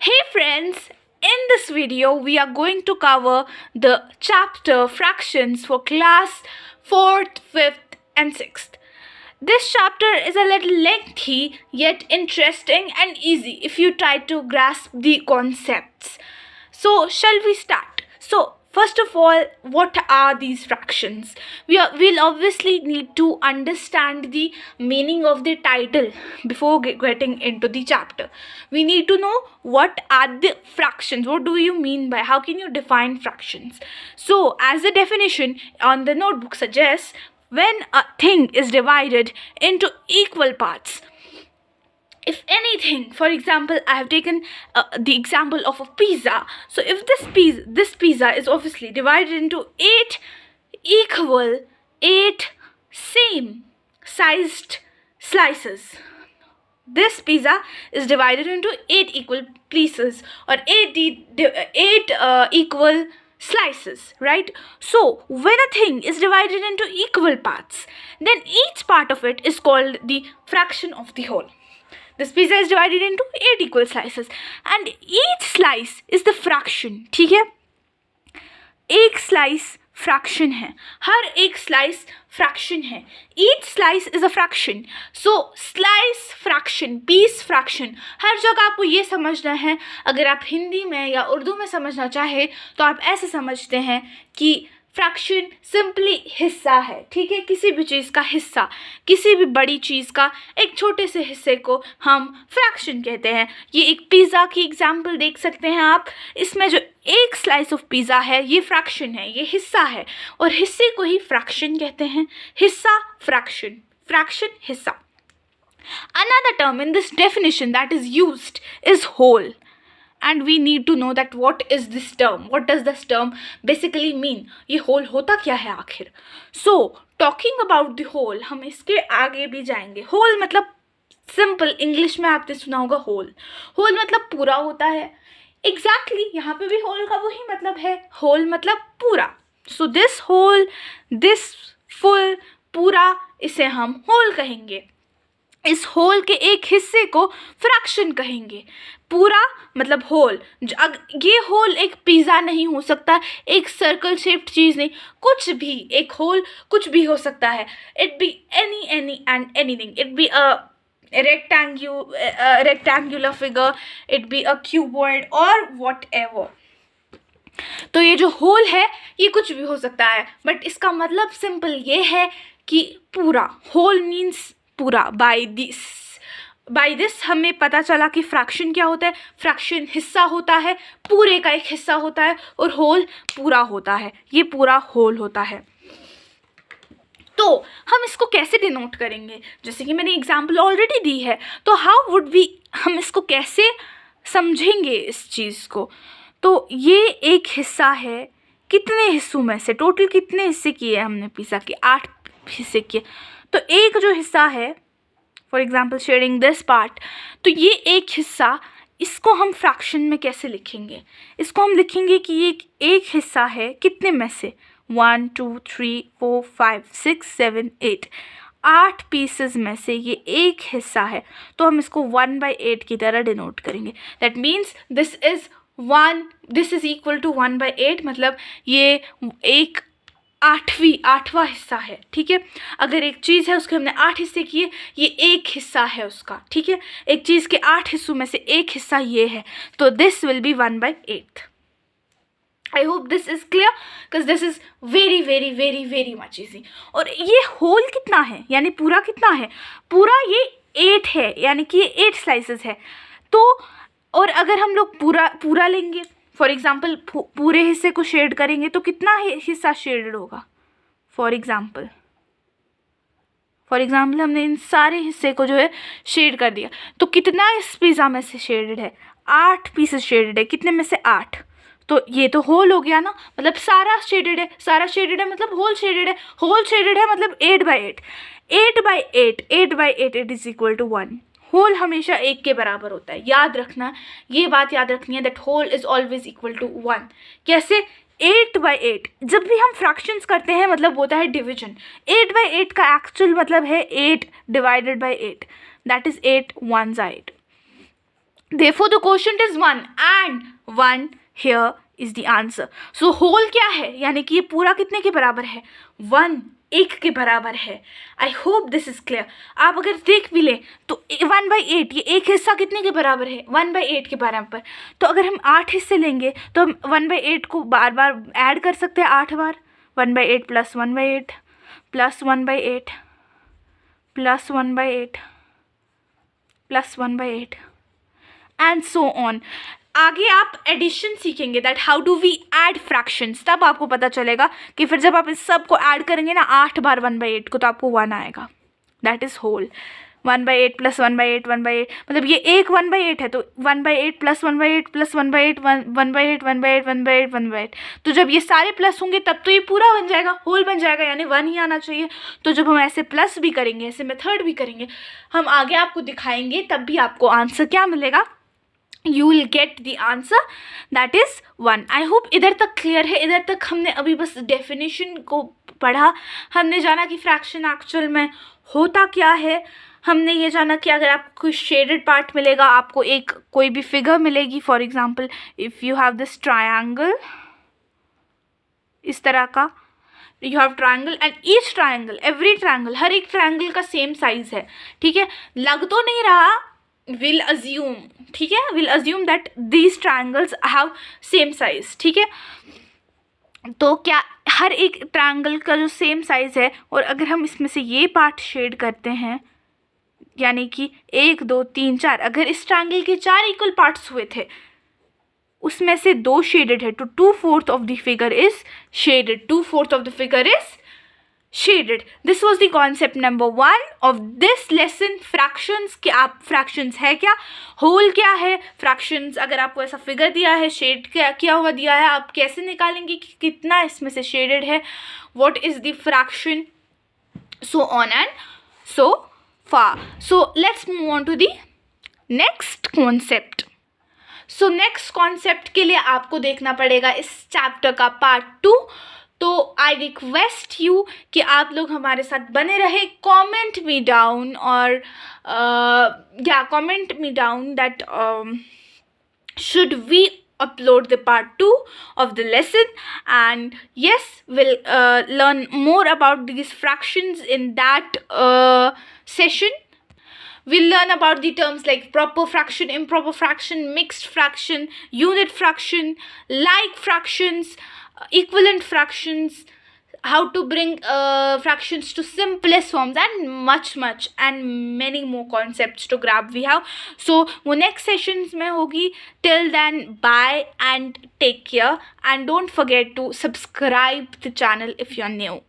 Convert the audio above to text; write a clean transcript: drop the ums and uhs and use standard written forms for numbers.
Hey friends, in this video we are going to cover the chapter fractions for class 4th, 5th and 6th. This chapter is a little lengthy yet interesting and easy if you try to grasp the concepts. So shall we start? So first of all, what are these fractions? We'll obviously need to understand the meaning of the title before getting into the chapter. We need to know what are the fractions. What do you mean by? How can you define fractions? So as the definition on the notebook suggests, when a thing is divided into equal parts, if anything, for example, I have taken the example of a pizza. So if this pizza is obviously divided into 8 equal, 8 same sized slices. This pizza is divided into 8 equal pieces, or 8 equal slices, right? So when a thing is divided into equal parts, then each part of it is called the fraction of the whole. This pizza is divided into 8 equal slices and each slice is the fraction. ठीक है, एक slice fraction है, हर एक slice fraction है. Each slice is a fraction. So slice fraction, piece fraction, हर जगह आपको ये समझना है. अगर आप हिंदी में या उर्दू में समझना चाहे तो आप ऐसे समझते हैं कि फ्रैक्शन सिंपली हिस्सा है. ठीक है, किसी भी चीज़ का हिस्सा, किसी भी बड़ी चीज़ का एक छोटे से हिस्से को हम फ्रैक्शन कहते हैं. ये एक पिज़्ज़ा की एग्जांपल देख सकते हैं आप. इसमें जो एक स्लाइस ऑफ पिज़्ज़ा है ये फ्रैक्शन है, ये हिस्सा है, और हिस्से को ही फ्रैक्शन कहते हैं. हिस्सा फ्रैक्शन, फ्रैक्शन हिस्सा. Another term in this definition that is used is whole. And we need to know that what is this term, what does this term basically mean. ये whole होता क्या है आखिर. So talking about the whole, हम इसके आगे भी जाएंगे. whole मतलब सिंपल इंग्लिश में आपने सुना होगा whole. whole मतलब पूरा होता है. Exactly, यहाँ पे भी whole का वही मतलब है. whole मतलब पूरा. So this whole, this full, पूरा, इसे हम whole कहेंगे. इस होल के एक हिस्से को फ्रैक्शन कहेंगे. पूरा मतलब होल. ये होल एक पिज़्ज़ा नहीं हो सकता, एक सर्कल शेप्ड चीज़ नहीं, कुछ भी. एक होल कुछ भी हो सकता है. It be any and anything. It be a rectangular figure, it be a cuboid or whatever. तो ये जो होल है ये कुछ भी हो सकता है, बट इसका मतलब सिंपल ये है कि पूरा. होल मीन्स पूरा. बाय दिस हमें पता चला कि फ्रैक्शन क्या होता है. फ्रैक्शन हिस्सा होता है, पूरे का एक हिस्सा होता है, और होल पूरा होता है. ये पूरा होल होता है. तो हम इसको कैसे डिनोट करेंगे, जैसे कि मैंने एग्जांपल ऑलरेडी दी है. तो हाउ वुड वी, हम इसको कैसे समझेंगे इस चीज़ को. तो ये एक हिस्सा है. कितने हिस्सों में से, टोटल कितने हिस्से किए हमने पिज़्ज़ा के? 8 हिस्से किए. तो एक जो हिस्सा है, for example sharing this part, तो ये एक हिस्सा, इसको हम फ्रैक्शन में कैसे लिखेंगे? इसको हम लिखेंगे कि ये एक हिस्सा है कितने में से? 1 2 3 4 5 6 7 8, 8 पीसेस में से ये एक हिस्सा है. तो हम इसको 1/8 की तरह डिनोट करेंगे. That means this is equal to 1/8. मतलब ये एक आठवां हिस्सा है. ठीक है, अगर एक चीज़ है उसके हमने 8 हिस्से किए, ये एक हिस्सा है उसका. ठीक है, एक चीज़ के 8 हिस्सों में से एक हिस्सा ये है. तो this will be 1/8. I hope this is clear, because this is very very very very much easy. और ये होल कितना है, यानी पूरा कितना है? पूरा ये 8 है, यानी कि ये 8 स्लाइसेस है. तो और अगर हम लोग पूरा लेंगे, फॉर एग्ज़ाम्पल पूरे हिस्से को शेड करेंगे, तो कितना हिस्सा शेडेड होगा? फॉर एग्ज़ाम्पल हमने इन सारे हिस्से को जो है शेड कर दिया, तो कितना इस पिज़्ज़ा में से शेडेड है? 8 पीसेस शेडेड है. कितने में से? 8. तो ये तो होल हो गया ना, मतलब सारा शेडेड है. सारा शेडेड है मतलब होल शेडेड है. होल शेडेड है मतलब 8/8. 8/8 it is equal to 1. Whole हमेशा 1 के बराबर होता है. याद रखना, ये बात याद रखनी है, that whole is always equal to 1. कैसे? 8/8. जब भी हम फ्रैक्शंस करते हैं मतलब होता है डिवीजन. 8/8 का एक्चुअल मतलब है 8 divided by 8, that is 8 1s 8. Therefore the quotient is 1 and 1 here is the answer. So whole क्या है, यानी कि ये पूरा कितने के बराबर है, 1 1 के बराबर है. I hope this is clear. आप अगर देख भी लें तो 1/8 ये एक हिस्सा कितने के बराबर है, 1/8 के बराबर. तो अगर हम 8 हिस्से लेंगे तो हम 1/8 को बार बार ऐड कर सकते हैं 8 बार. 1/8 plus 1/8 plus 1/8 plus 1/8 plus 1/8 and so on. आगे आप एडिशन सीखेंगे, that how do we add fractions. तब आपको पता चलेगा कि फिर जब आप इस सब को ऐड करेंगे ना 8 बार 1/8 को, तो आपको 1 आएगा. That is whole. 1/8 प्लस 1/8 1/8, मतलब ये एक 1/8 है, तो 1/8 प्लस 1/8 प्लस 1/8 1/8 1/8 1/8 1/8. तो जब ये सारे प्लस होंगे तब तो ये पूरा बन जाएगा, होल बन जाएगा, यानी 1 ही आना चाहिए. तो जब हम ऐसे प्लस भी करेंगे, ऐसे मेथड भी करेंगे, हम आगे आपको दिखाएंगे, तब भी आपको आंसर क्या मिलेगा, you will get the answer, that is 1. I hope इधर तक क्लियर है. इधर तक हमने अभी बस डेफिनेशन को पढ़ा. हमने जाना कि फ्रैक्शन एक्चुअल में होता क्या है. हमने ये जाना कि अगर आपको कोई शेडेड पार्ट मिलेगा, आपको एक कोई भी फिगर मिलेगी, for example if you have this triangle, इस तरह का you have triangle and each triangle, every triangle, हर एक ट्रायंगल का सेम साइज़ है. ठीक है, लग तो नहीं रहा, विल अज्यूम, ठीक है, will assume that these triangles have same size. ठीक है, तो क्या हर एक ट्रायंगल का जो सेम साइज़ है, और अगर हम इसमें से ये पार्ट शेड करते हैं, यानी कि 1 2 3 4, अगर इस ट्रायंगल के 4 इक्वल पार्ट्स हुए थे, उसमें से 2 शेडेड है, तो 2/4 of the figure is shaded. 2/4 of the figure is shaded. This was the concept number 1 of this lesson. Fractions, कि आप fractions है क्या, whole क्या है, fractions अगर आपको ऐसा फिगर दिया है, शेड क्या हुआ दिया है, आप कैसे निकालेंगे कि कितना इसमें से शेडेड है, what is the fraction, so on and so far. So let's move on to the next concept. So next concept के लिए आपको देखना पड़ेगा इस चैप्टर का पार्ट 2. तो आई रिक्वेस्ट यू कि आप लोग हमारे साथ बने रहे. कमेंट मी डाउन, और या comment me down that should we upload the part 2 of the lesson, and yes, we'll learn more about these fractions in that session. We'll learn about the terms like proper fraction, improper fraction, mixed fraction, unit fraction, like fractions, equivalent fractions, how to bring fractions to simplest forms, and much and many more concepts to grab we have. So वो next sessions में होगी. Till then, bye and take care, and don't forget to subscribe the channel if you're new.